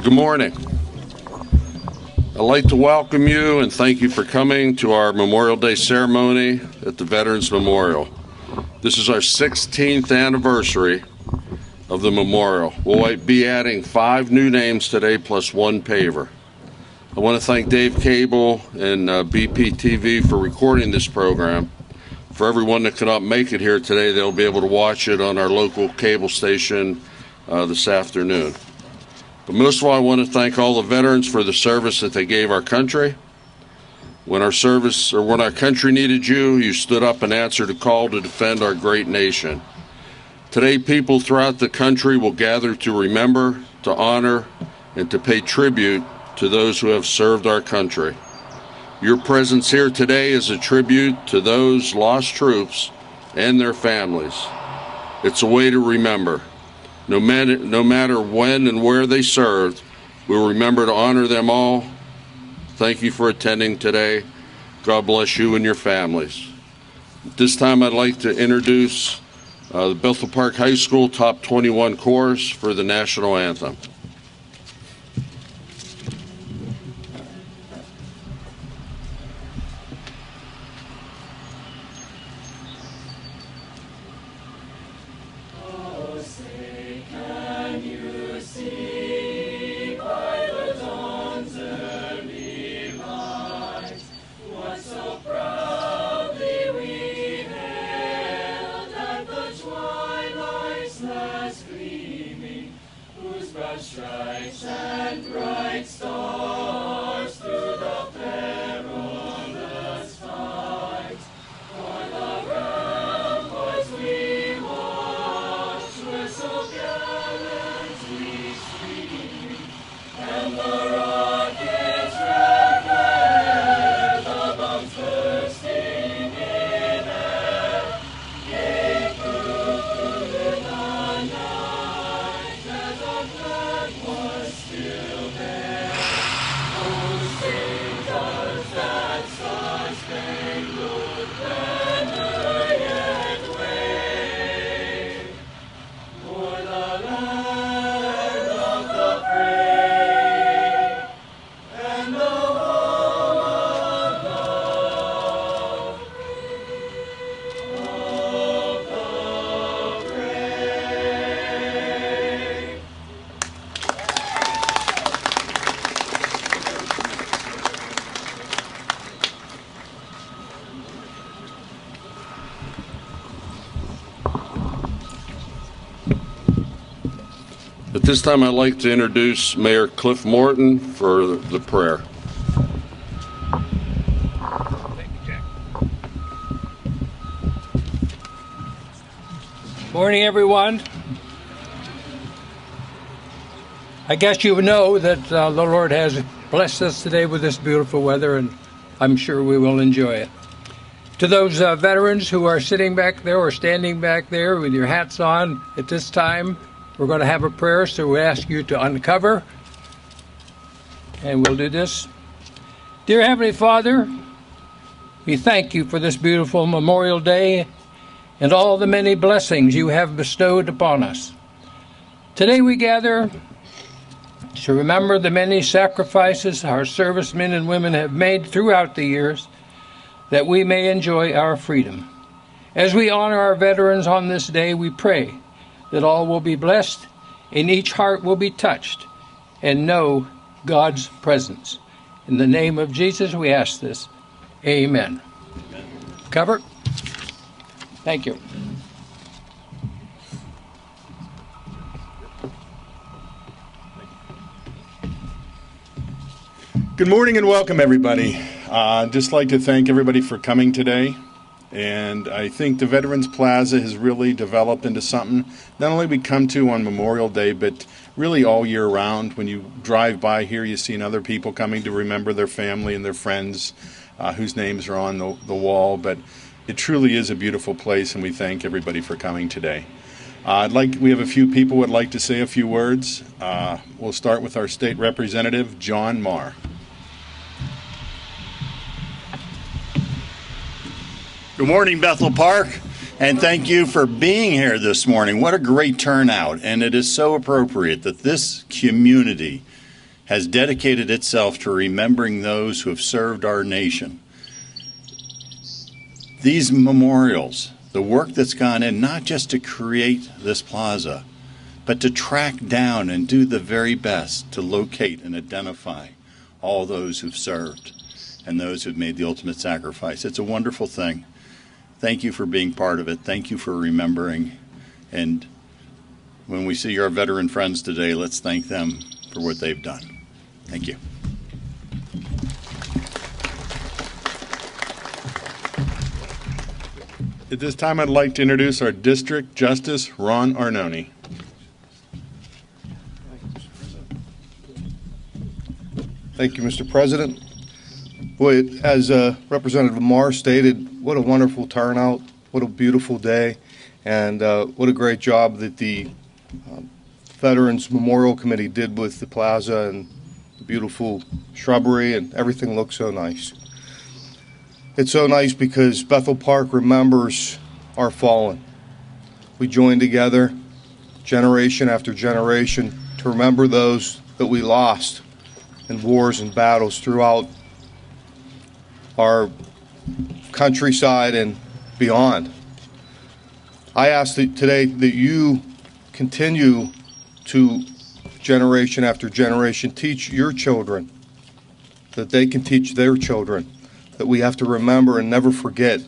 Good morning. I'd like to welcome you and thank you for coming to our Memorial Day ceremony at the Veterans Memorial. This is our 16th anniversary of the memorial. We'll be adding 5 new names today plus 1 paver. I want to thank Dave Cable and BPTV for recording this program. For everyone that could not make it here today, they'll be able to watch it on our local cable station this afternoon. But most of all, I want to thank all the veterans for the service that they gave our country. When our country needed you, you stood up and answered a call to defend our great nation. Today, people throughout the country will gather to remember, to honor, and to pay tribute to those who have served our country. Your presence here today is a tribute to those lost troops and their families. It's a way to remember. No matter when and where they served, we'll remember to honor them all. Thank you for attending today. God bless you and your families. At this time, I'd like to introduce the Bethel Park High School Top 21 Chorus for the National Anthem. Stripes and bright stars through the perilous fight. On the ramparts we watched, where so gallantly streaming, and the rockets red glare, the bombs bursting in air, gave proof through the night that our flag was still there. Oh, sing does that star-spangled banner yet wave, o'er the land of the brave and the home of love, of the brave. At this time, I'd like to introduce Mayor Cliff Morton for the prayer. Morning, everyone. I guess you know that the Lord has blessed us today with this beautiful weather, and I'm sure we will enjoy it. To those veterans who are sitting back there or standing back there with your hats on at this time, we're going to have a prayer, so we ask you to uncover, and we'll do this. Dear Heavenly Father, we thank you for this beautiful Memorial Day and all the many blessings you have bestowed upon us. Today we gather to remember the many sacrifices our servicemen and women have made throughout the years that we may enjoy our freedom. As we honor our veterans on this day, we pray that all will be blessed and each heart will be touched and know God's presence. In the name of Jesus we ask this. Amen. Amen. Cover. Thank you. Good morning and welcome, everybody. I'd just like to thank everybody for coming today. And I think the Veterans Plaza has really developed into something not only we come to on Memorial Day, but really all year round. When you drive by here, you see other people coming to remember their family and their friends whose names are on the wall. But it truly is a beautiful place, and we thank everybody for coming today. We have a few people who would like to say a few words. We'll start with our state representative, John Marr. Good morning, Bethel Park, and thank you for being here this morning. What a great turnout, and it is so appropriate that this community has dedicated itself to remembering those who have served our nation. These memorials, the work that's gone in, not just to create this plaza, but to track down and do the very best to locate and identify all those who've served and those who've made the ultimate sacrifice. It's a wonderful thing. Thank you for being part of it. Thank you for remembering. And when we see our veteran friends today, let's thank them for what they've done. Thank you. At this time, I'd like to introduce our District Justice, Ron Arnone. Thank you, Mr. President. Boy, as Representative Marr stated, what a wonderful turnout, what a beautiful day, and what a great job that the Veterans Memorial Committee did with the plaza and the beautiful shrubbery, and everything looks so nice. It's so nice because Bethel Park remembers our fallen. We join together, generation after generation, to remember those that we lost in wars and battles throughout our countryside and beyond. I ask that today that you continue to, generation after generation, teach your children, that they can teach their children, that we have to remember and never forget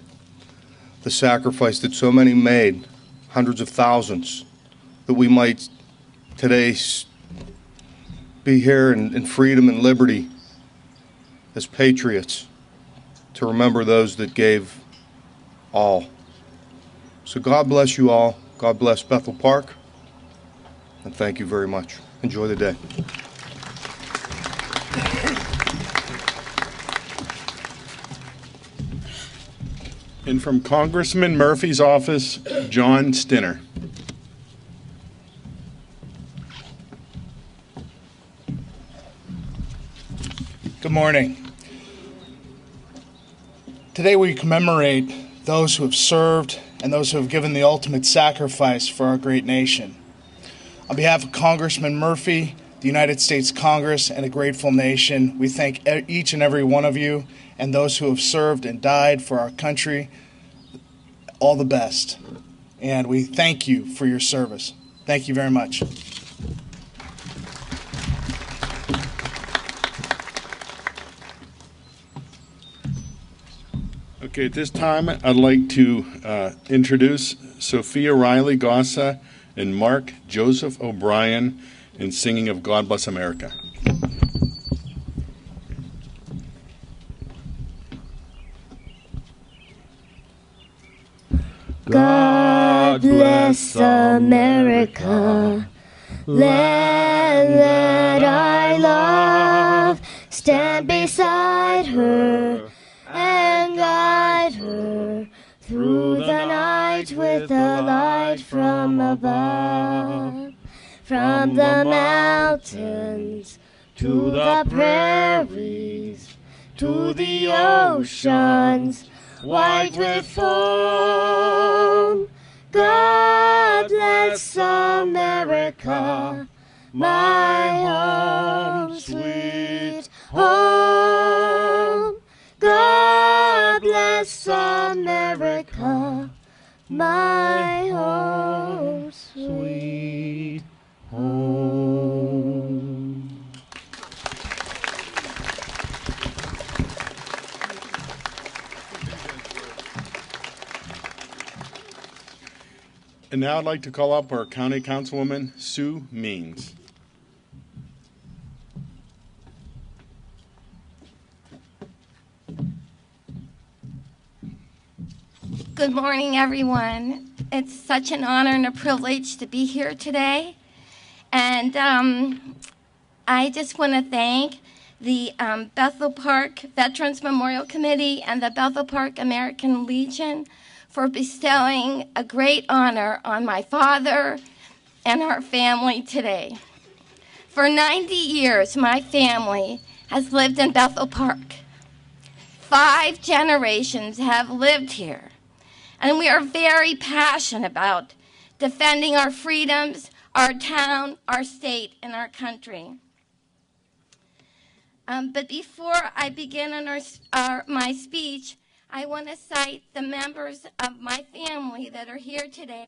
the sacrifice that so many made, hundreds of thousands, that we might today be here in freedom and liberty as patriots, to remember those that gave all. So God bless you all. God bless Bethel Park. And thank you very much. Enjoy the day. And from Congressman Murphy's office, John Stinner. Good morning. Today we commemorate those who have served and those who have given the ultimate sacrifice for our great nation. On behalf of Congressman Murphy, the United States Congress, and a grateful nation, we thank each and every one of you and those who have served and died for our country all the best. And we thank you for your service. Thank you very much. Okay, at this time, I'd like to introduce Sophia Riley Gossa and Mark Joseph O'Brien in singing of God Bless America. God bless America, land that I love. Stand beside her and guide her through the night with a light from above. From the mountains to the prairies, to the oceans white with foam. God bless America, my home, sweet home. God bless America, my home, sweet home. And now I'd like to call up our County Councilwoman, Sue Means. Good morning, everyone. It's such an honor and a privilege to be here today. And I just want to thank the Bethel Park Veterans Memorial Committee and the Bethel Park American Legion for bestowing a great honor on my father and our family today. For 90 years, my family has lived in Bethel Park. 5 generations have lived here. And we are very passionate about defending our freedoms, our town, our state, and our country. But before I begin on my speech, I want to cite the members of my family that are here today.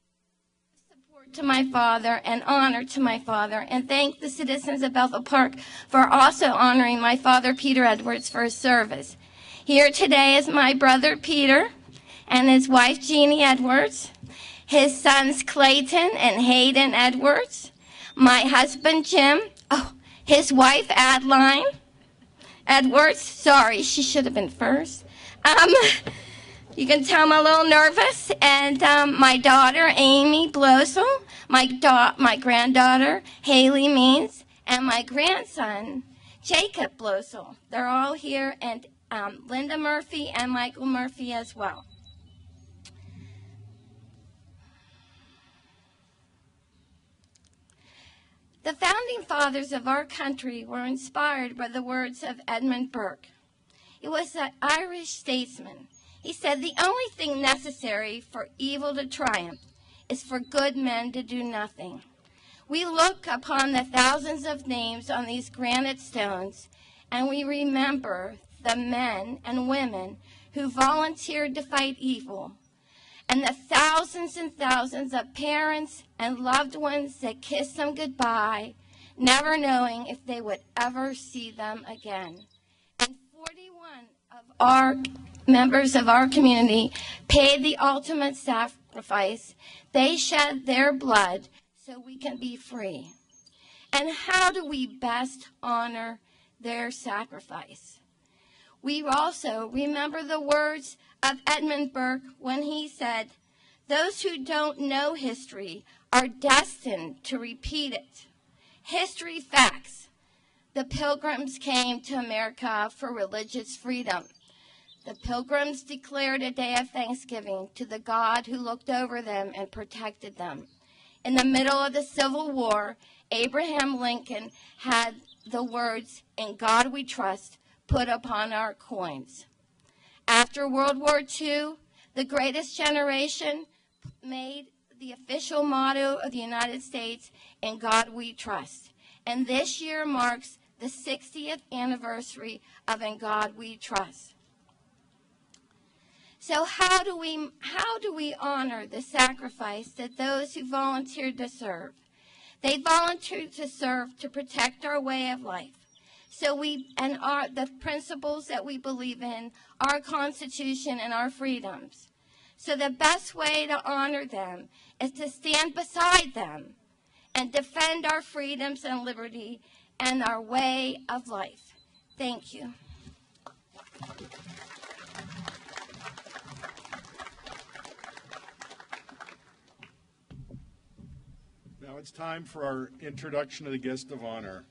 Support to my father and honor to my father, and thank the citizens of Bethel Park for also honoring my father, Peter Edwards, for his service. Here today is my brother, Peter, and his wife, Jeannie Edwards, his sons, Clayton and Hayden Edwards, my husband, Jim, his wife, Adeline Edwards. Sorry, she should have been first. You can tell I'm a little nervous. And my daughter, Amy Blosel, my granddaughter, Haley Means, and my grandson, Jacob Blosel. They're all here, and Linda Murphy and Michael Murphy as well. The founding fathers of our country were inspired by the words of Edmund Burke. He was an Irish statesman. He said, "The only thing necessary for evil to triumph is for good men to do nothing." We look upon the thousands of names on these granite stones, and we remember the men and women who volunteered to fight evil, and the thousands and thousands of parents and loved ones that kissed them goodbye, never knowing if they would ever see them again. And 41 of our members of our community paid the ultimate sacrifice. They shed their blood so we can be free. And how do we best honor their sacrifice? We also remember the words of Edmund Burke when he said, "Those who don't know history are destined to repeat it." History facts. The Pilgrims came to America for religious freedom. The Pilgrims declared a day of thanksgiving to the God who looked over them and protected them. In the middle of the Civil War, Abraham Lincoln had the words, "In God we trust," put upon our coins. After World War II, the greatest generation made the official motto of the United States, "In God we trust." And this year marks the 60th anniversary of "In God we trust." So how do we honor the sacrifice that those who volunteered to serve? They volunteered to serve to protect our way of life. So the principles that we believe in, our Constitution and our freedoms. So the best way to honor them is to stand beside them and defend our freedoms and liberty and our way of life. Thank you. Now it's time for our introduction of the guest of honor,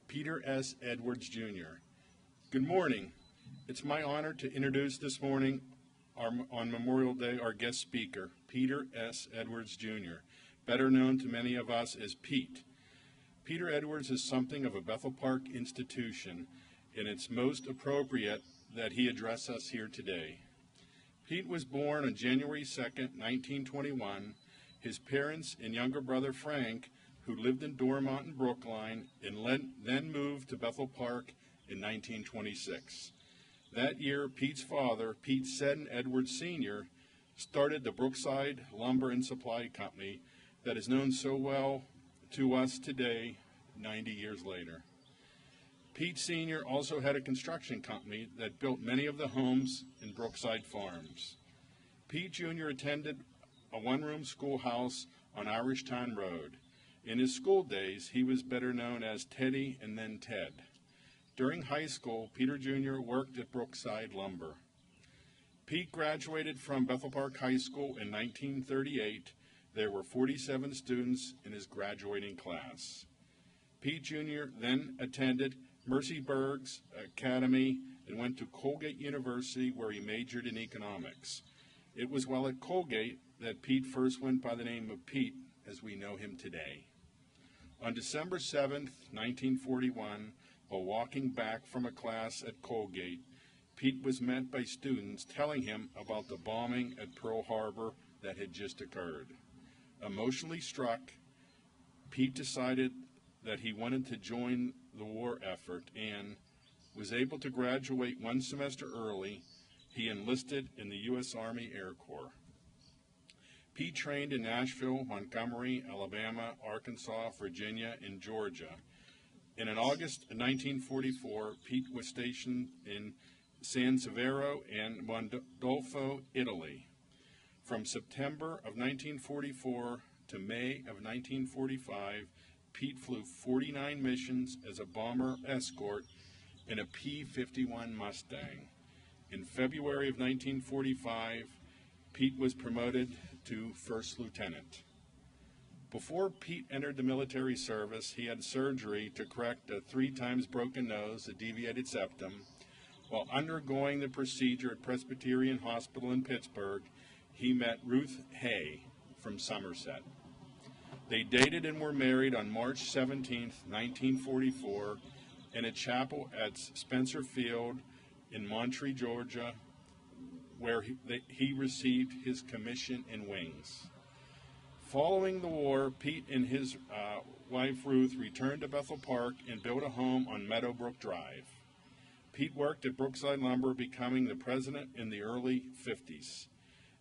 Peter S. Edwards, Jr. Good morning. It's my honor to introduce this morning on Memorial Day our guest speaker, Peter S. Edwards, Jr., better known to many of us as Pete. Peter Edwards is something of a Bethel Park institution, and it's most appropriate that he address us here today. Pete was born on January 2nd, 1921. His parents and younger brother Frank, who lived in Dormont and Brookline, and then moved to Bethel Park in 1926. That year, Pete's father, Pete Seddon Edwards Sr., started the Brookside Lumber and Supply Company that is known so well to us today, 90 years later. Pete Sr. also had a construction company that built many of the homes in Brookside Farms. Pete Jr. attended a one-room schoolhouse on Irishtown Road. In his school days, he was better known as Teddy and then Ted. During high school, Peter Jr. worked at Brookside Lumber. Pete graduated from Bethel Park High School in 1938. There were 47 students in his graduating class. Pete Jr. then attended Mercyburg's Academy and went to Colgate University, where he majored in economics. It was while at Colgate that Pete first went by the name of Pete as we know him today. On December 7th, 1941, while walking back from a class at Colgate, Pete was met by students telling him about the bombing at Pearl Harbor that had just occurred. Emotionally struck, Pete decided that he wanted to join the war effort and, was able to graduate one semester early, he enlisted in the U.S. Army Air Corps. Pete trained in Nashville, Montgomery, Alabama, Arkansas, Virginia, and Georgia. And in August of 1944, Pete was stationed in San Severo and Mondolfo, Italy. From September of 1944 to May of 1945, Pete flew 49 missions as a bomber escort in a P-51 Mustang. In February of 1945, Pete was promoted to first lieutenant. Before Pete entered the military service, he had surgery to correct a 3 times broken nose, a deviated septum. While undergoing the procedure at Presbyterian Hospital in Pittsburgh, he met Ruth Hay from Somerset. They dated and were married on March 17, 1944, in a chapel at Spencer Field in Monterey, Georgia, where he received his commission in wings. Following the war, Pete and his wife Ruth returned to Bethel Park and built a home on Meadowbrook Drive. Pete worked at Brookside Lumber, becoming the president in the early 50s.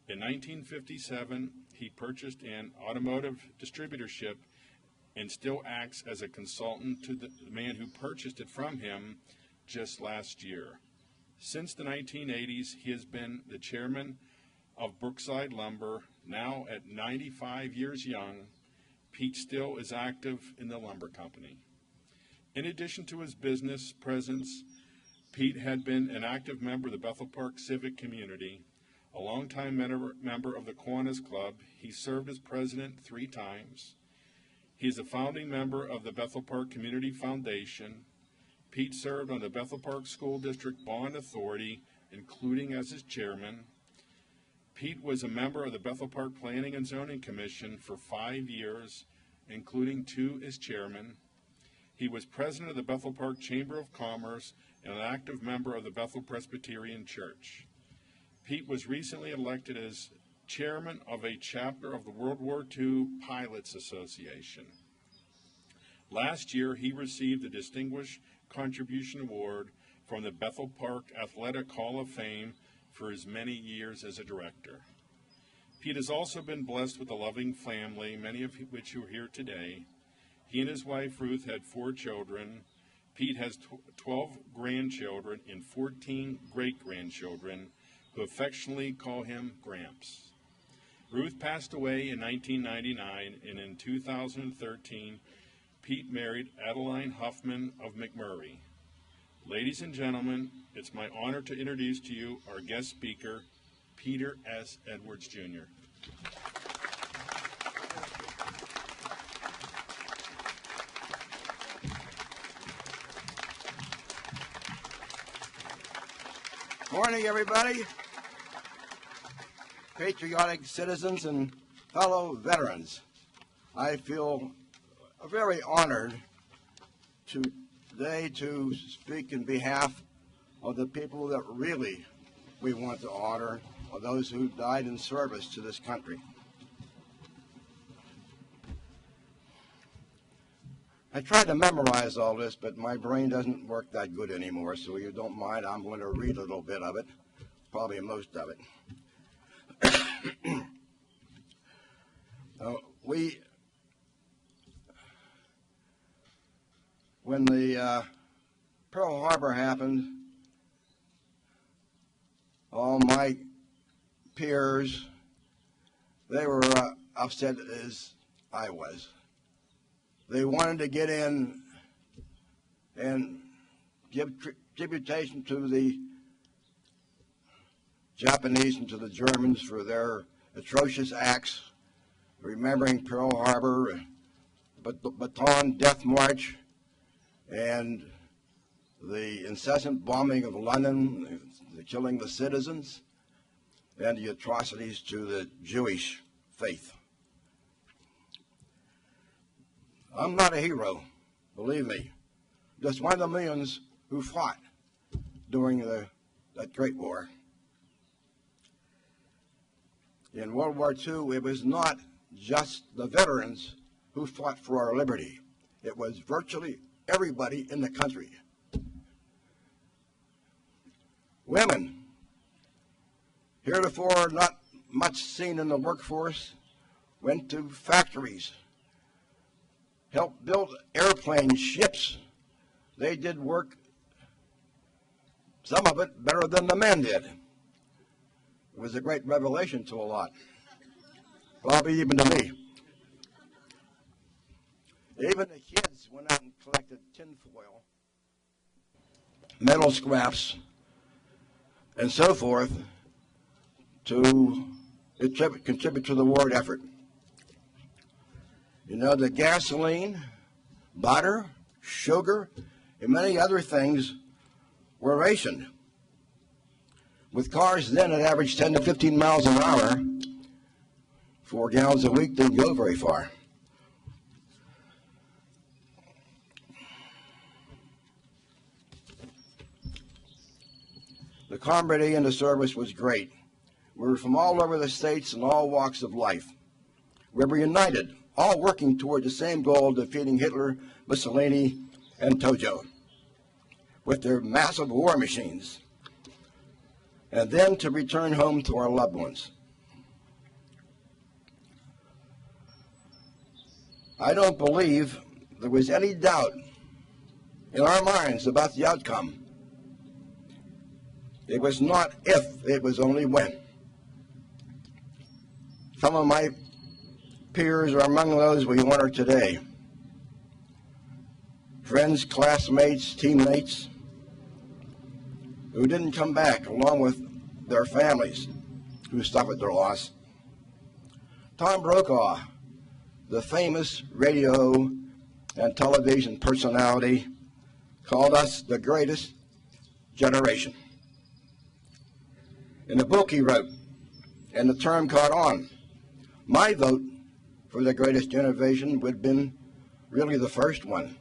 In 1957, he purchased an automotive distributorship and still acts as a consultant to the man who purchased it from him just last year. Since the 1980s, he has been the chairman of Brookside Lumber. Now at 95 years young, Pete still is active in the lumber company. In addition to his business presence, Pete had been an active member of the Bethel Park civic community, a longtime member of the Kiwanis Club. He served as president 3 times. He is a founding member of the Bethel Park Community Foundation. Pete served on the Bethel Park School District Bond Authority, including as its chairman. Pete was a member of the Bethel Park Planning and Zoning Commission for 5 years, including 2 as chairman. He was president of the Bethel Park Chamber of Commerce and an active member of the Bethel Presbyterian Church. Pete was recently elected as chairman of a chapter of the World War II Pilots Association. Last year, he received the Distinguished Contribution Award from the Bethel Park Athletic Hall of Fame for his many years as a director. Pete has also been blessed with a loving family, many of which are here today. He and his wife Ruth had 4 children. Pete has 12 grandchildren and 14 great-grandchildren who affectionately call him Gramps. Ruth passed away in 1999, and in 2013, Pete married Adeline Huffman of McMurray. Ladies and gentlemen, it's my honor to introduce to you our guest speaker, Peter S. Edwards, Jr. Morning, everybody. Patriotic citizens and fellow veterans. I feel very honored today to speak in behalf of the people that really we want to honor, of those who died in service to this country. I tried to memorize all this, but my brain doesn't work that good anymore, so you don't mind, I'm going to read a little bit of it, probably most of it. When the Pearl Harbor happened, all my peers, they were upset as I was. They wanted to get in and give tributation to the Japanese and to the Germans for their atrocious acts, remembering Pearl Harbor, but the Bataan Death March, and the incessant bombing of London, the killing the citizens, and the atrocities to the Jewish faith. I'm not a hero, believe me. Just one of the millions who fought during that Great War. In World War II, it was not just the veterans who fought for our liberty. It was virtually everybody in the country. Women, heretofore not much seen in the workforce, went to factories, helped build airplanes, ships. They did work, some of it better than the men did. It was a great revelation to a lot, probably even to me. Even the kids went out and collected tinfoil, metal scraps, and so forth to contribute to the war effort. You know, the gasoline, butter, sugar, and many other things were rationed. With cars then that averaged 10 to 15 miles an hour, 4 gallons a week didn't go very far. The camaraderie in the service was great. We were from all over the states and all walks of life. We were united, all working toward the same goal of defeating Hitler, Mussolini, and Tojo with their massive war machines, and then to return home to our loved ones. I don't believe there was any doubt in our minds about the outcome. It was not if, it was only when. Some of my peers are among those we honor today. Friends, classmates, teammates who didn't come back along with their families who suffered their loss. Tom Brokaw, the famous radio and television personality, called us the greatest generation. In the book he wrote, and the term caught on, my vote for the greatest generation would have been really the first one.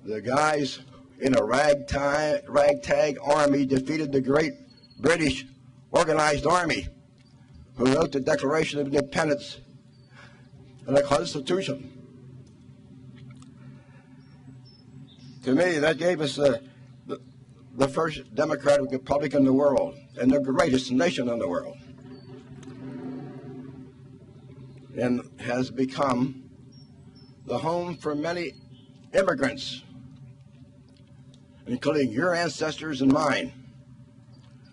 The guys in a ragtag army defeated the great British organized army who wrote the Declaration of Independence and the Constitution. To me, that gave us the first democratic republic in the world and the greatest nation in the world, and has become the home for many immigrants, including your ancestors and mine,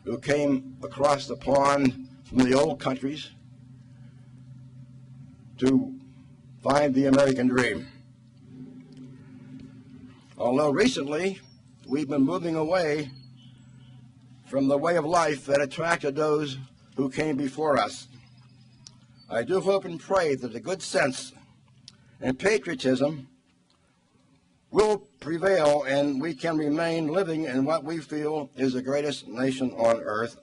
who came across the pond from the old countries to find the American dream. Although recently we've been moving away from the way of life that attracted those who came before us, I do hope and pray that the good sense and patriotism will prevail and we can remain living in what we feel is the greatest nation on earth.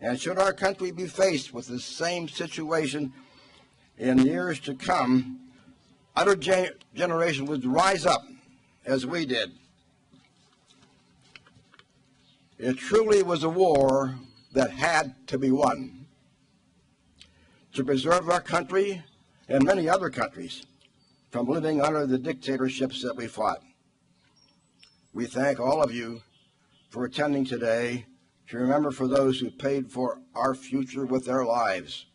And should our country be faced with the same situation in years to come, other generation would rise up as we did. It truly was a war that had to be won to preserve our country and many other countries from living under the dictatorships that we fought. We thank all of you for attending today to remember for those who paid for our future with their lives.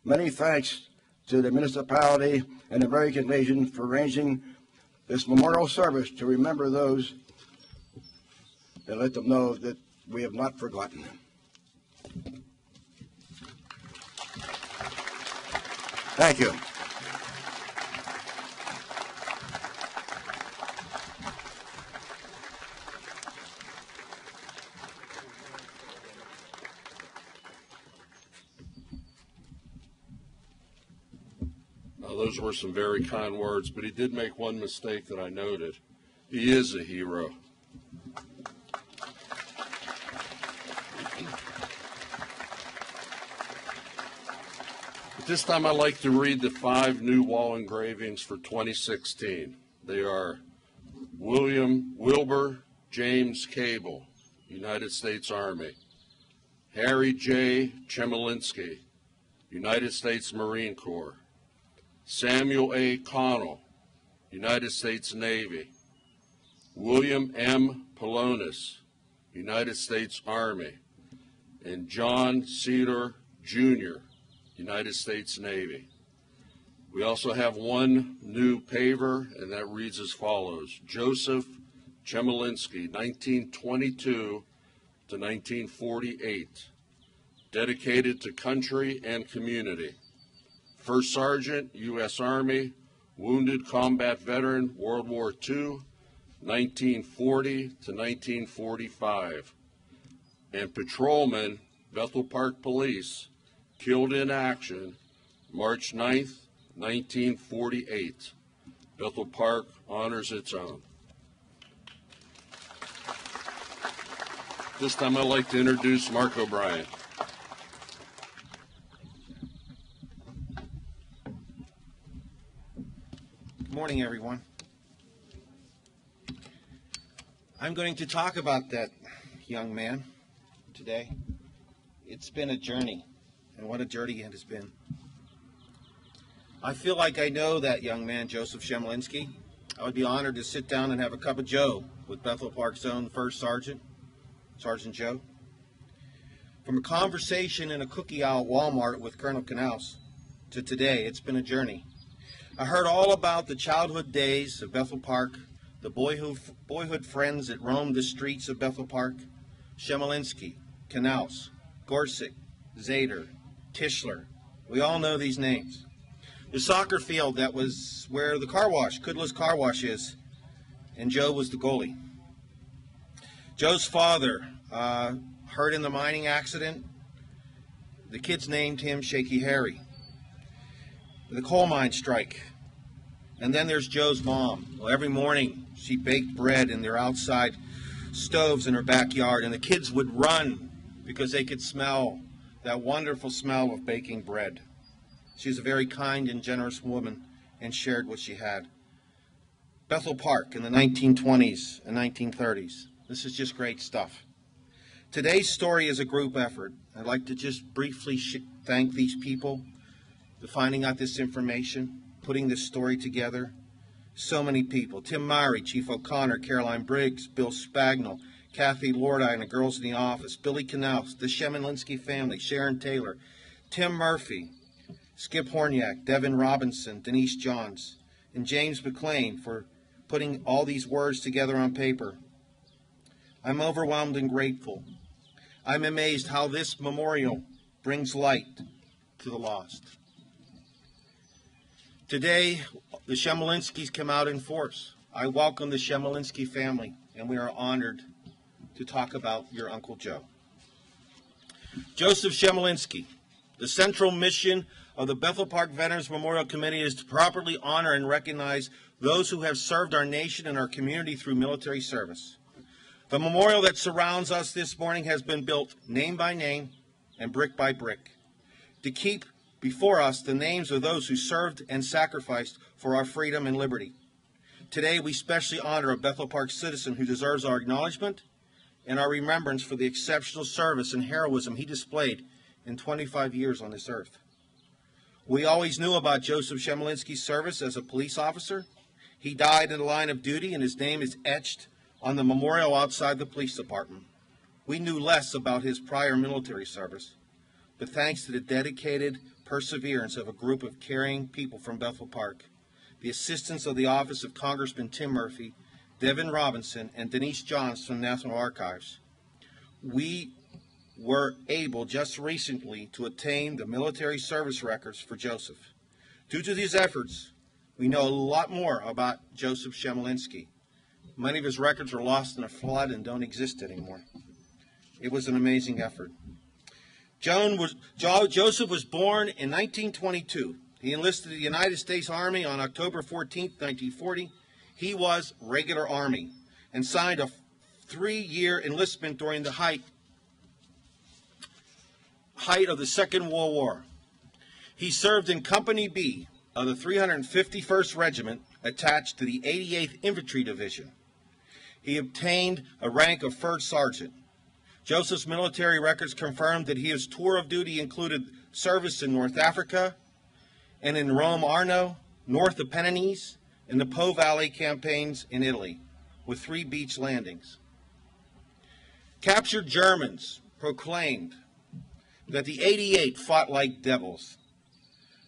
Many thanks to the municipality and American Legion for arranging this memorial service to remember those and let them know that we have not forgotten them. Thank you. Those were some very kind words, but he did make one mistake that I noted. He is a hero. At this time, I'd like to read the 5 new wall engravings for 2016. They are William Wilbur James Cable, United States Army. Harry J. Chemalinsky, United States Marine Corps. Samuel A. Connell, United States Navy. William M. Polonis, United States Army, and John Cedar, Jr., United States Navy. We also have one new paver, and that reads as follows: Joseph Chemalinsky, 1922 to 1948, dedicated to country and community. First Sergeant, U.S. Army, wounded combat veteran, World War II, 1940 to 1945, and patrolman, Bethel Park Police, killed in action, March 9th, 1948. Bethel Park honors its own. This time I'd like to introduce Mark O'Brien. Good morning, everyone. I'm going to talk about that young man today. It's been a journey, and what a journey it has been. I feel like I know that young man, Joseph Chemalinsky. I would be honored to sit down and have a cup of joe with Bethel Park's own First Sergeant, Sergeant Joe. From a conversation in a cookie aisle at Walmart with Colonel Knaus to today, it's been a journey. I heard all about the childhood days of Bethel Park, the boyhood friends that roamed the streets of Bethel Park: Chemalinsky, Knaus, Gorsick, Zader, Tischler. We all know these names. The soccer field that was where the car wash, Kudla's Car Wash, is, and Joe was the goalie. Joe's father, hurt in the mining accident. The kids named him Shaky Harry. The coal mine strike. And then there's Joe's mom. Well, every morning she baked bread in their outside stoves in her backyard, and the kids would run because they could smell that wonderful smell of baking bread. She was a very kind and generous woman and shared what she had. Bethel Park in the 1920s and 1930s. This is just great stuff. Today's story is a group effort. I'd like to just briefly thank these people for finding out this information, putting this story together. So many people: Tim Myrie, Chief O'Connor, Caroline Briggs, Bill Spagnell, Kathy Lordi and the girls in the office, Billy Knaus, the Chemalinsky family, Sharon Taylor, Tim Murphy, Skip Horniak, Devin Robinson, Denise Johns, and James McLean for putting all these words together on paper. I'm overwhelmed and grateful. I'm amazed how this memorial brings light to the lost. Today, the Chemalinskys come out in force. I welcome the Chemalinsky family, and we are honored to talk about your Uncle Joe. Joseph Chemalinsky. The central mission of the Bethel Park Veterans Memorial Committee is to properly honor and recognize those who have served our nation and our community through military service. The memorial that surrounds us this morning has been built name by name and brick by brick to keep before us the names of those who served and sacrificed for our freedom and liberty. Today, we specially honor a Bethel Park citizen who deserves our acknowledgement and our remembrance for the exceptional service and heroism he displayed in 25 years on this earth. We always knew about Joseph Chemalinsky's service as a police officer. He died in the line of duty, and his name is etched on the memorial outside the police department. We knew less about his prior military service, but thanks to the dedicated perseverance of a group of caring people from Bethel Park, the assistance of the office of Congressman Tim Murphy, Devin Robinson, and Denise Johns from the National Archives, we were able just recently to attain the military service records for Joseph. Due to these efforts, we know a lot more about Joseph Chemalinsky. Many of his records were lost in a flood and don't exist anymore. It was an amazing effort. Joseph was born in 1922. He enlisted in the United States Army on October 14, 1940. He was regular Army and signed a 3-year enlistment during the height of the Second World War. He served in Company B of the 351st Regiment attached to the 88th Infantry Division. He obtained a rank of First Sergeant. Joseph's military records confirmed that his tour of duty included service in North Africa and in Rome Arno, north of Pennines, and the Po Valley campaigns in Italy, with 3 beach landings. Captured Germans proclaimed that the 88 fought like devils.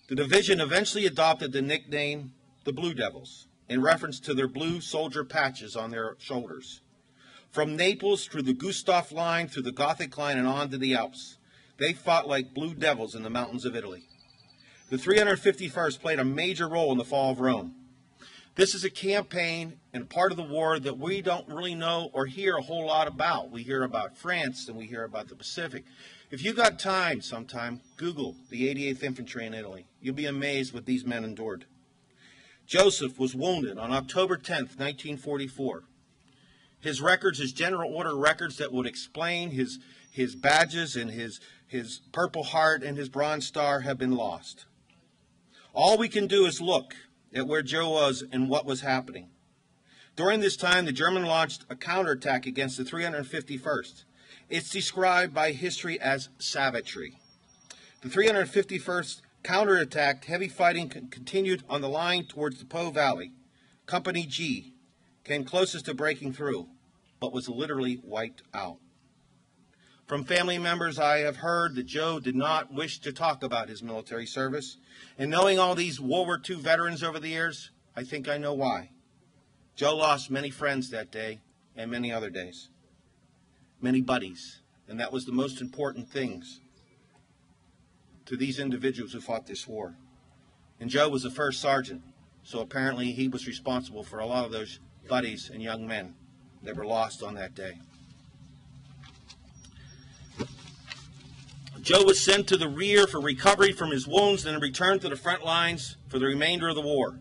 The division eventually adopted the nickname the Blue Devils in reference to their blue soldier patches on their shoulders. From Naples through the Gustav Line, through the Gothic Line, and on to the Alps, they fought like blue devils in the mountains of Italy. The 351st played a major role in the fall of Rome. This is a campaign and part of the war that we don't really know or hear a whole lot about. We hear about France and we hear about the Pacific. If you got time sometime, Google the 88th Infantry in Italy. You'll be amazed what these men endured. Joseph was wounded on October 10th, 1944. His records, his general order records that would explain his badges and his Purple Heart and his Bronze Star have been lost. All we can do is look at where Joe was and what was happening. During this time, the Germans launched a counterattack against the 351st. It's described by history as savagery. The 351st counterattacked. Heavy fighting continued on the line towards the Po Valley. Company G came closest to breaking through, but was literally wiped out. From family members, I have heard that Joe did not wish to talk about his military service. And knowing all these World War II veterans over the years, I think I know why. Joe lost many friends that day and many other days. Many buddies. And that was the most important things to these individuals who fought this war. And Joe was the first sergeant, so apparently he was responsible for a lot of those buddies and young men that were lost on that day. Joe was sent to the rear for recovery from his wounds and then returned to the front lines for the remainder of the war.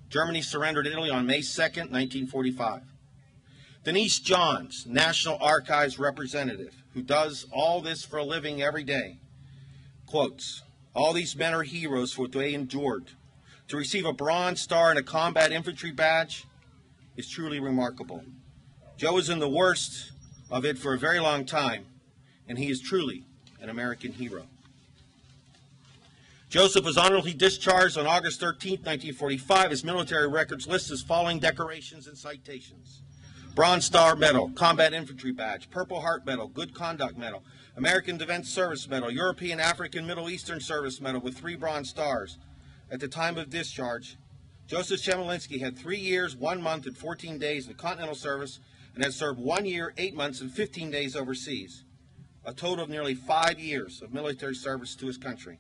Germany surrendered Italy on May 2nd, 1945. Denise Johns, National Archives representative, who does all this for a living every day, quotes, "All these men are heroes for what they endured. To receive a Bronze Star and a combat infantry badge is truly remarkable. Joe was in the worst of it for a very long time, and he is truly an American hero." Joseph was honorably discharged on August 13, 1945. His military records list his following decorations and citations: Bronze Star Medal, Combat Infantry Badge, Purple Heart Medal, Good Conduct Medal, American Defense Service Medal, European, African, Middle Eastern Service Medal with 3 Bronze Stars. At the time of discharge, Joseph Chemerinsky had 3 years, 1 month, and 14 days in Continental Service and had served 1 year, 8 months, and 15 days overseas. A total of nearly 5 years of military service to his country.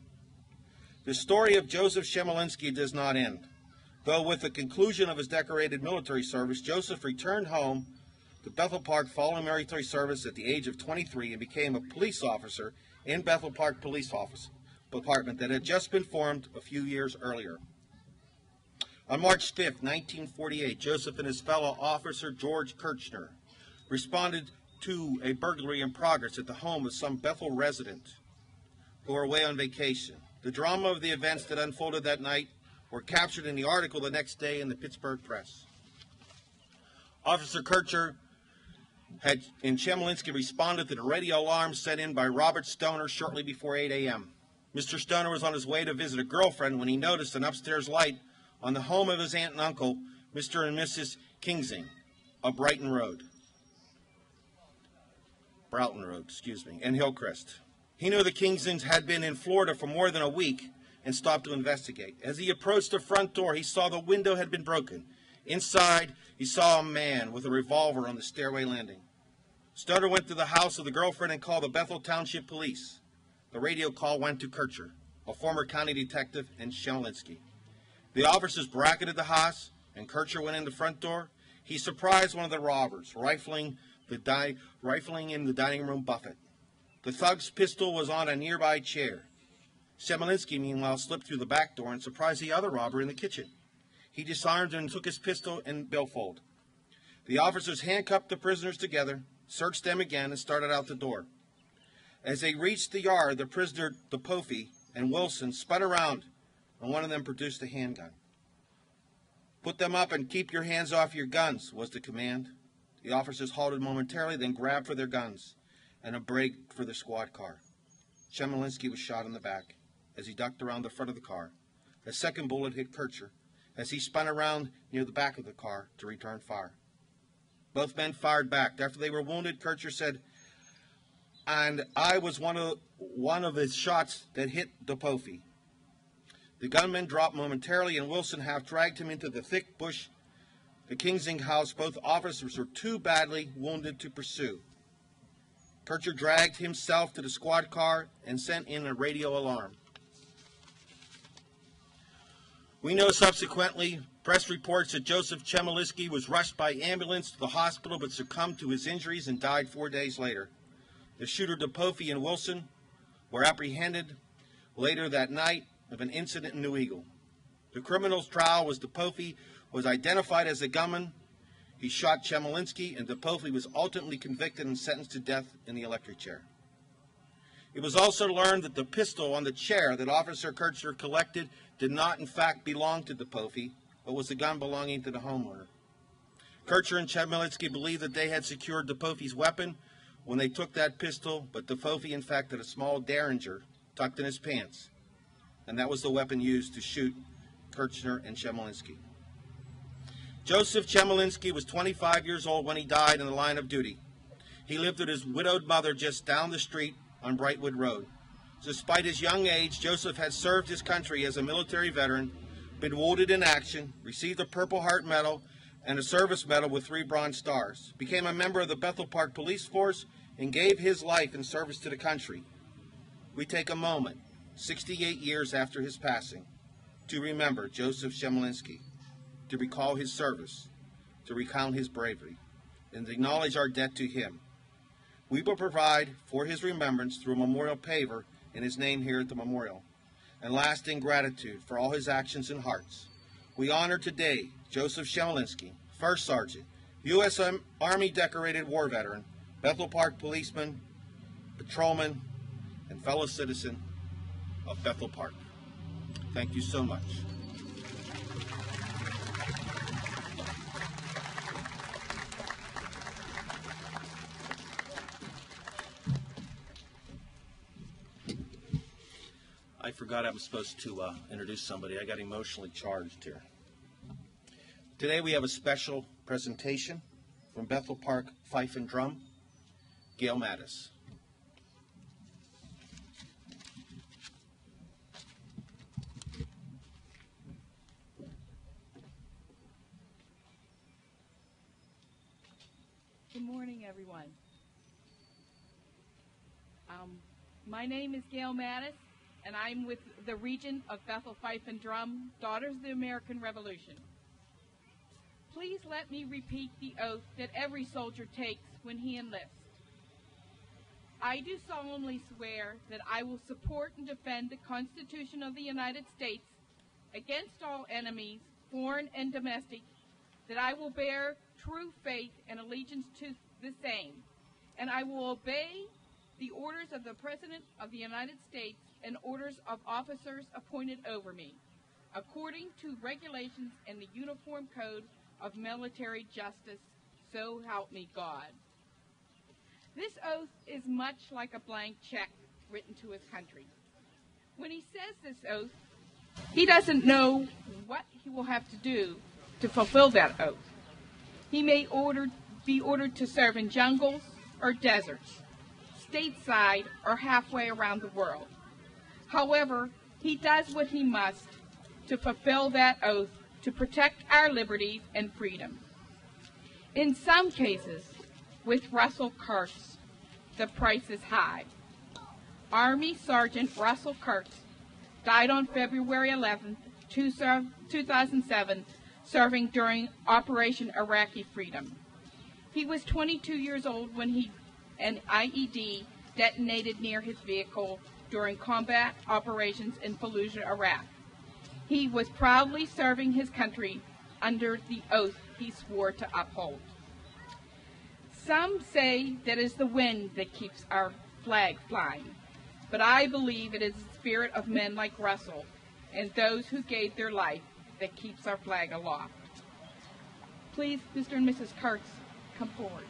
The story of Joseph Chemerinsky does not end. Though with the conclusion of his decorated military service, Joseph returned home to Bethel Park following military service at the age of 23 and became a police officer in Bethel Park Police Office Department that had just been formed a few years earlier. On March 5th, 1948, Joseph and his fellow officer George Kirchner responded to a burglary in progress at the home of some Bethel resident who were away on vacation. The drama of the events that unfolded that night were captured in the article the next day in the Pittsburgh Press. Officer Kirchner and Chemerinsky responded to the radio alarm sent in by Robert Stoner shortly before 8 a.m. Mr. Stoner was on his way to visit a girlfriend when he noticed an upstairs light on the home of his aunt and uncle, Mr. and Mrs. Kingsing, of Broughton Road, and Hillcrest. He knew the Kingsings had been in Florida for more than a week and stopped to investigate. As he approached the front door, he saw the window had been broken. Inside, he saw a man with a revolver on the stairway landing. Stoner went to the house of the girlfriend and called the Bethel Township Police. The radio call went to Kirchner, a former county detective, and Chemerinsky. The officers bracketed the house, and Kirchner went in the front door. He surprised one of the robbers, rifling in the dining room buffet. The thug's pistol was on a nearby chair. Chemerinsky, meanwhile, slipped through the back door and surprised the other robber in the kitchen. He disarmed and took his pistol and billfold. The officers handcuffed the prisoners together, searched them again, and started out the door. As they reached the yard, the prisoner, DePoffy, and Wilson spun around, and one of them produced a handgun. "Put them up and keep your hands off your guns," was the command. The officers halted momentarily, then grabbed for their guns and a brake for the squad car. Chemerinsky was shot in the back as he ducked around the front of the car. A second bullet hit Kirchner as he spun around near the back of the car to return fire. Both men fired back. After they were wounded, Kirchner said, and I was one of his shots that hit DePofi. The gunman dropped momentarily, and Wilson half dragged him into the thick bush. The Kingsing house, both officers were too badly wounded to pursue. Kircher dragged himself to the squad car and sent in a radio alarm. We know subsequently, press reports that Joseph Chmielewski was rushed by ambulance to the hospital but succumbed to his injuries and died 4 days later. The shooter DePofi and Wilson were apprehended later that night of an incident in New Eagle. The criminal's trial was DePofi was identified as the gunman. He shot Chmielewski, and DePofi was ultimately convicted and sentenced to death in the electric chair. It was also learned that the pistol on the chair that Officer Kircher collected did not in fact belong to DePofi, but was a gun belonging to the homeowner. Kircher and Chmielewski believed that they had secured DePofi's weapon when they took that pistol, but DePofi in fact had a small Derringer tucked in his pants, and that was the weapon used to shoot Kircher and Chmielewski. Joseph Chmielewski was 25 years old when he died in the line of duty. He lived with his widowed mother just down the street on Brightwood Road. Despite his young age, Joseph had served his country as a military veteran, been wounded in action, received a Purple Heart Medal and a service medal with 3 Bronze Stars, became a member of the Bethel Park Police Force, and gave his life in service to the country. We take a moment, 68 years after his passing, to remember Joseph Chmielewski, to recall his service, to recount his bravery, and to acknowledge our debt to him. We will provide for his remembrance through a memorial paver in his name here at the memorial, and lasting gratitude for all his actions and hearts. We honor today Joseph Chmielewski, First Sergeant, U.S. Army decorated war veteran, Bethel Park policeman, patrolman, and fellow citizen of Bethel Park. Thank you so much. I forgot I was supposed to introduce somebody. I got emotionally charged here. Today we have a special presentation from Bethel Park Fife and Drum, Gail Mattis. Good morning, everyone. My name is Gail Mattis, and I'm with the Regent of Bethel Fife and Drum, Daughters of the American Revolution. Please let me repeat the oath that every soldier takes when he enlists. I do solemnly swear that I will support and defend the Constitution of the United States against all enemies, foreign and domestic, that I will bear true faith and allegiance to the same, and I will obey the orders of the President of the United States and orders of officers appointed over me, according to regulations and the Uniform Code of Military Justice, so help me God. This oath is much like a blank check written to his country. When he says this oath, he doesn't know what he will have to do to fulfill that oath. He may be ordered to serve in jungles or deserts, stateside or halfway around the world. However, he does what he must to fulfill that oath to protect our liberties and freedom. In some cases, with Russell Kurtz, the price is high. Army Sergeant Russell Kurtz died on February 11, 2007, serving during Operation Iraqi Freedom. He was 22 years old when an IED detonated near his vehicle during combat operations in Fallujah, Iraq. He was proudly serving his country under the oath he swore to uphold. Some say that it's the wind that keeps our flag flying, but I believe it is the spirit of men like Russell and those who gave their life that keeps our flag aloft. Please, Mr. and Mrs. Kurtz, come forward.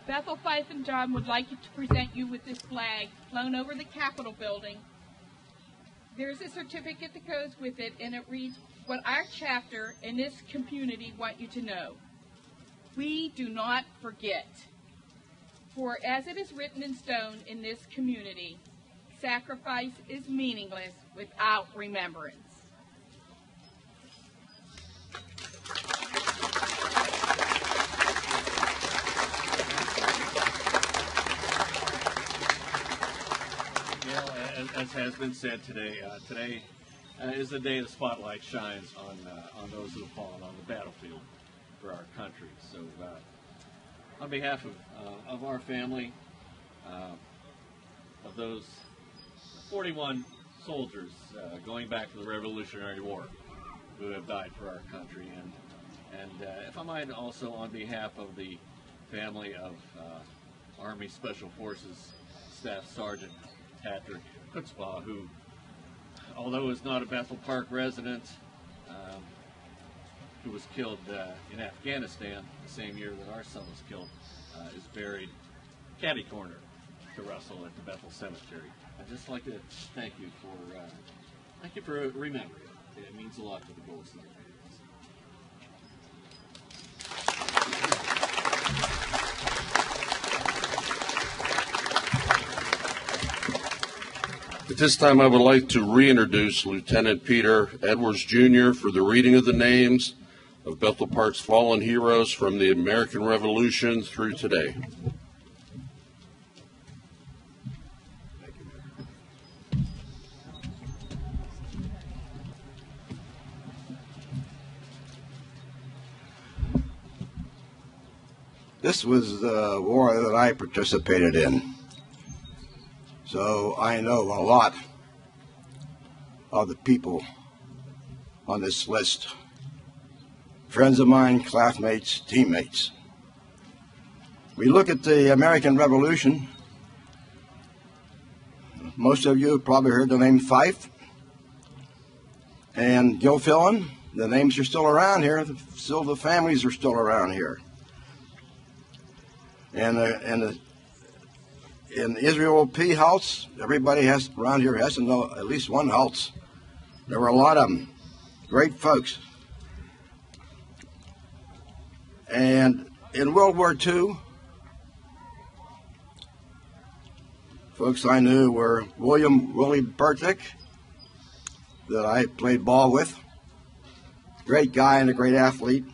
Bethel Fife and Drum would like to present you with this flag flown over the Capitol building. There's a certificate that goes with it, and it reads what our chapter and this community want you to know. We do not forget. For as it is written in stone in this community, sacrifice is meaningless without remembrance. As has been said today, today is the day the spotlight shines on those who have fallen on the battlefield for our country. So, on behalf of our family, of those 41 soldiers going back to the Revolutionary War who have died for our country, and if I might also on behalf of the family of Army Special Forces Staff Sergeant Patrick Kutzbaugh, who, although is not a Bethel Park resident, who was killed in Afghanistan the same year that our son was killed, is buried catty corner to Russell at the Bethel Cemetery. I'd just like to thank you for remembering it. It means a lot to the Goldstein families. At this time, I would like to reintroduce Lieutenant Peter Edwards, Jr. for the reading of the names of Bethel Park's fallen heroes from the American Revolution through today. This was the war that I participated in. So I know a lot of the people on this list. Friends of mine, classmates, teammates. We look at the American Revolution. Most of you have probably heard the name Fife and Gilfillan. The names are still around here. Still, the families are still around here. And in Israel P. House, everybody around here has to know at least one House. There were a lot of them, great folks. And in World War II, folks I knew were Willie Burtick, that I played ball with, great guy and a great athlete.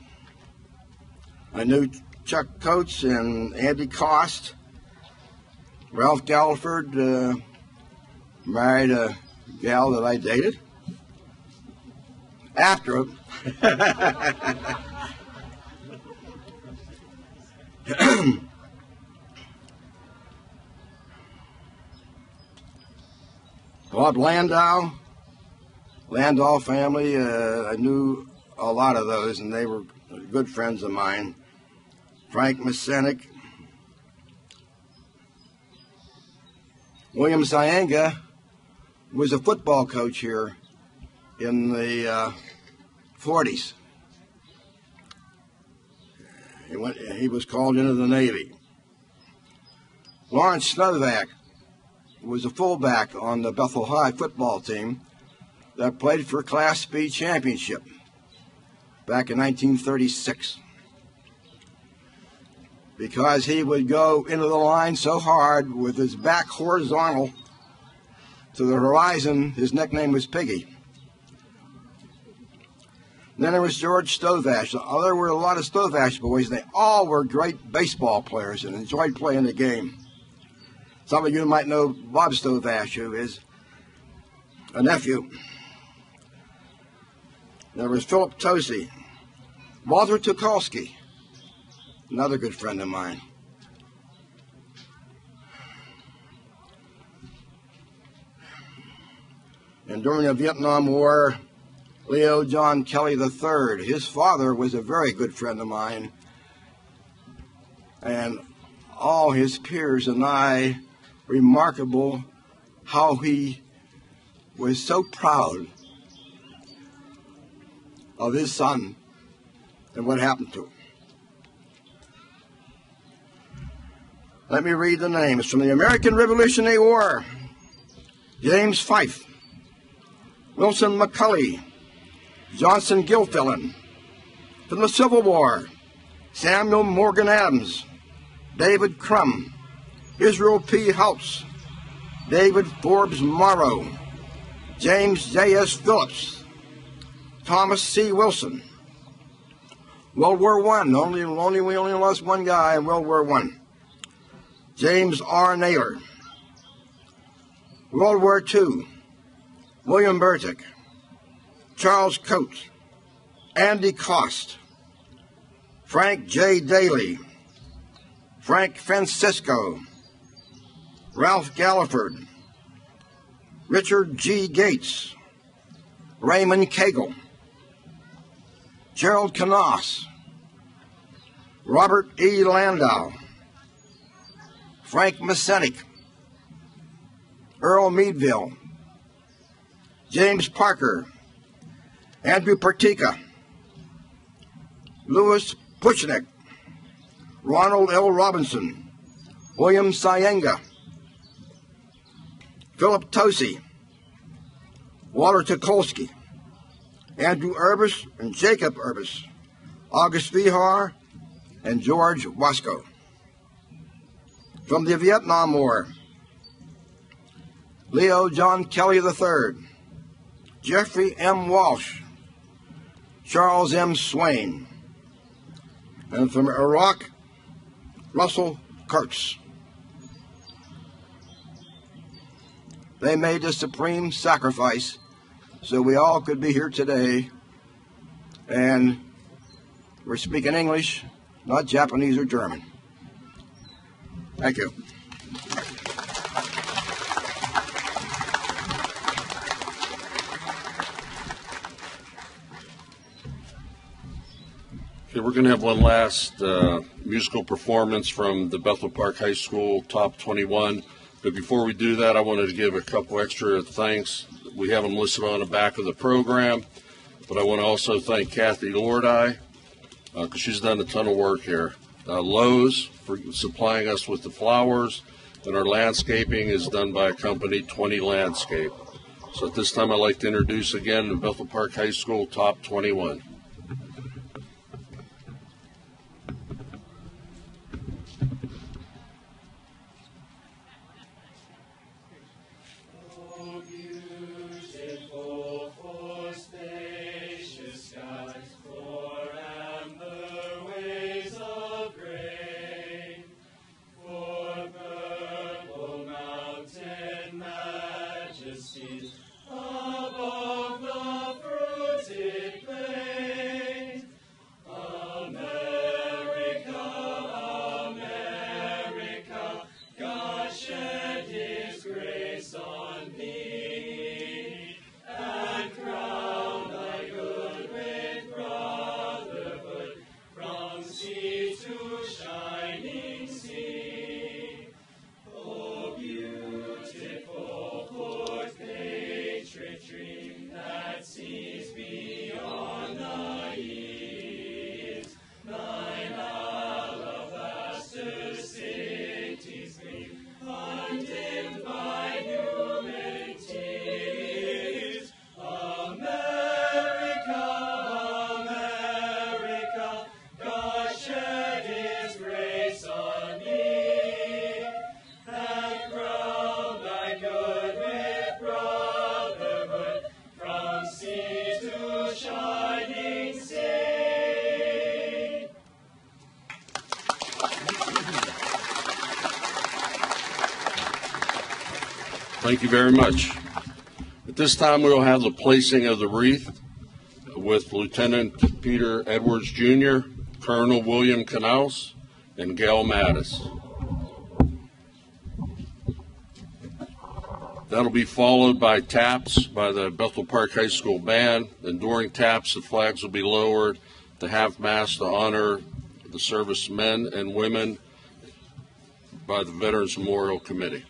I knew Chuck Coates and Andy Cost. Ralph Galliford married a gal that I dated. After him. Bob Landau family, I knew a lot of those, and they were good friends of mine. Frank Masenic. William Syanga was a football coach here in the 40s. He was called into the Navy. Lawrence Snovac was a fullback on the Bethel High football team that played for Class B championship back in 1936. Because he would go into the line so hard with his back horizontal to the horizon, his nickname was Piggy. Then there was George Stovash. There were a lot of Stovash boys, and they all were great baseball players and enjoyed playing the game. Some of you might know Bob Stovash, who is a nephew. There was Philip Tosi, Walter Tukolsky, another good friend of mine. And during the Vietnam War, Leo John Kelly III, his father was a very good friend of mine. And all his peers and I, remarkable how he was so proud of his son and what happened to him. Let me read the names. From the American Revolutionary War, James Fife, Wilson McCully, Johnson Gilfillan. From the Civil War, Samuel Morgan Adams, David Crum, Israel P. House, David Forbes Morrow, James J.S. Phillips, Thomas C. Wilson. World War I, we only lost one guy in World War I. James R. Naylor. World War II, William Burtick, Charles Coates, Andy Cost, Frank J. Daly, Frank Francisco, Ralph Galliford, Richard G. Gates, Raymond Cagle, Gerald Knaus, Robert E. Landau, Frank Masenic, Earl Meadville, James Parker, Andrew Partika, Louis Puchnick, Ronald L. Robinson, William Syenga, Philip Tosi, Walter Tukolsky, Andrew Urbis and Jacob Urbis, August Vihar, and George Wasco. From the Vietnam War, Leo John Kelly III, Jeffrey M. Walsh, Charles M. Swain, and from Iraq, Russell Kurtz. They made the supreme sacrifice so we all could be here today, and we're speaking English, not Japanese or German. Thank you. Okay, we're going to have one last musical performance from the Bethel Park High School Top 21. But before we do that, I wanted to give a couple extra thanks. We have them listed on the back of the program. But I want to also thank Kathy Lordi, because she's done a ton of work here. Lowe's for supplying us with the flowers. And our landscaping is done by a company, 20 Landscape. So at this time, I'd like to introduce again the Bethel Park High School Top 21. Above the fruited plain, Thank you very much. At this time, we will have the placing of the wreath with Lieutenant Peter Edwards Jr., Colonel William Knaus, and Gail Mattis. That'll be followed by taps by the Bethel Park High School Band, and during taps, the flags will be lowered to half-mast to honor the servicemen and women by the Veterans Memorial Committee.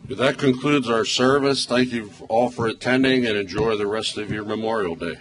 That concludes our service. Thank you all for attending, and enjoy the rest of your Memorial Day.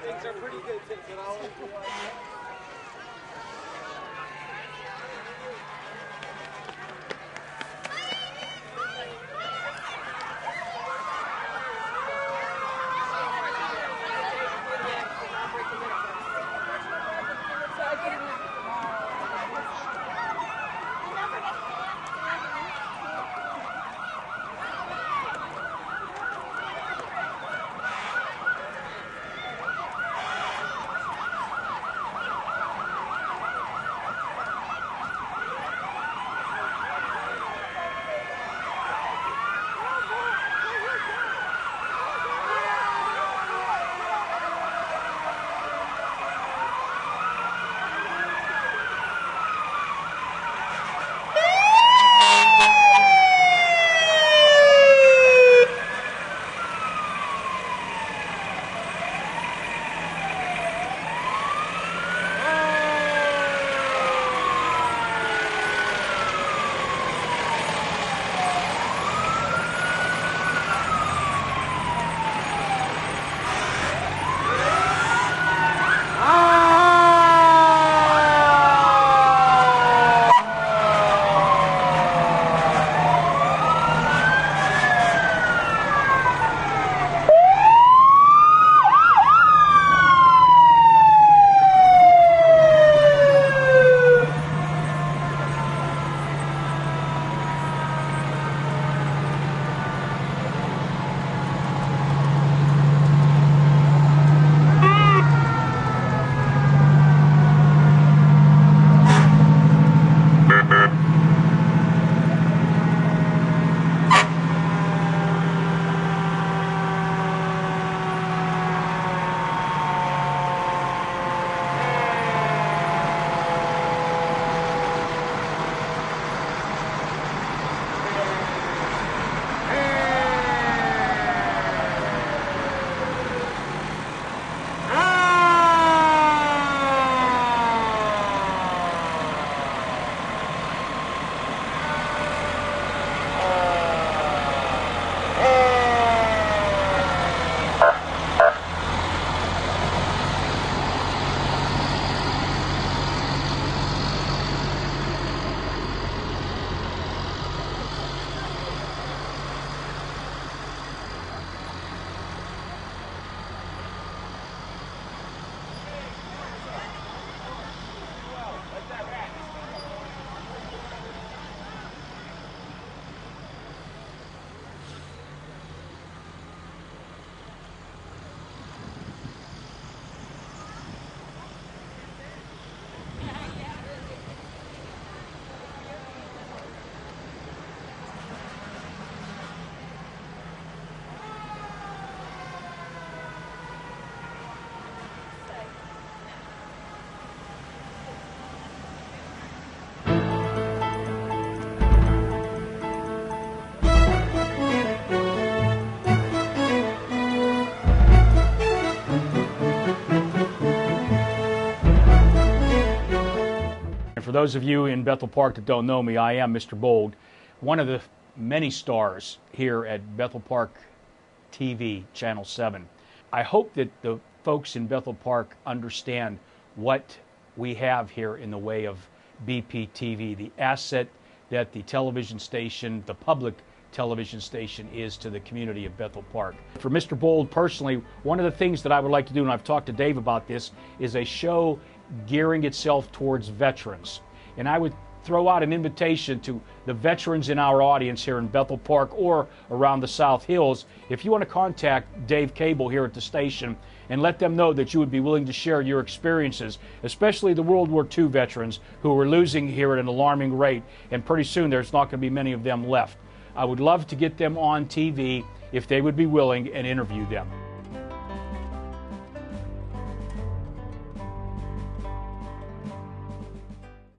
Things are pretty good since it always those of you in Bethel Park that don't know me, I am Mr. Bold, one of the many stars here at Bethel Park TV, Channel 7. I hope that the folks in Bethel Park understand what we have here in the way of BPTV, the asset that the television station, the public television station, is to the community of Bethel Park. For Mr. Bold personally, one of the things that I would like to do, and I've talked to Dave about this, is a show gearing itself towards veterans. And I would throw out an invitation to the veterans in our audience here in Bethel Park or around the South Hills. If you want to contact Dave Cable here at the station and let them know that you would be willing to share your experiences, especially the World War II veterans who are losing here at an alarming rate, and pretty soon there's not going to be many of them left. I would love to get them on TV if they would be willing and interview them.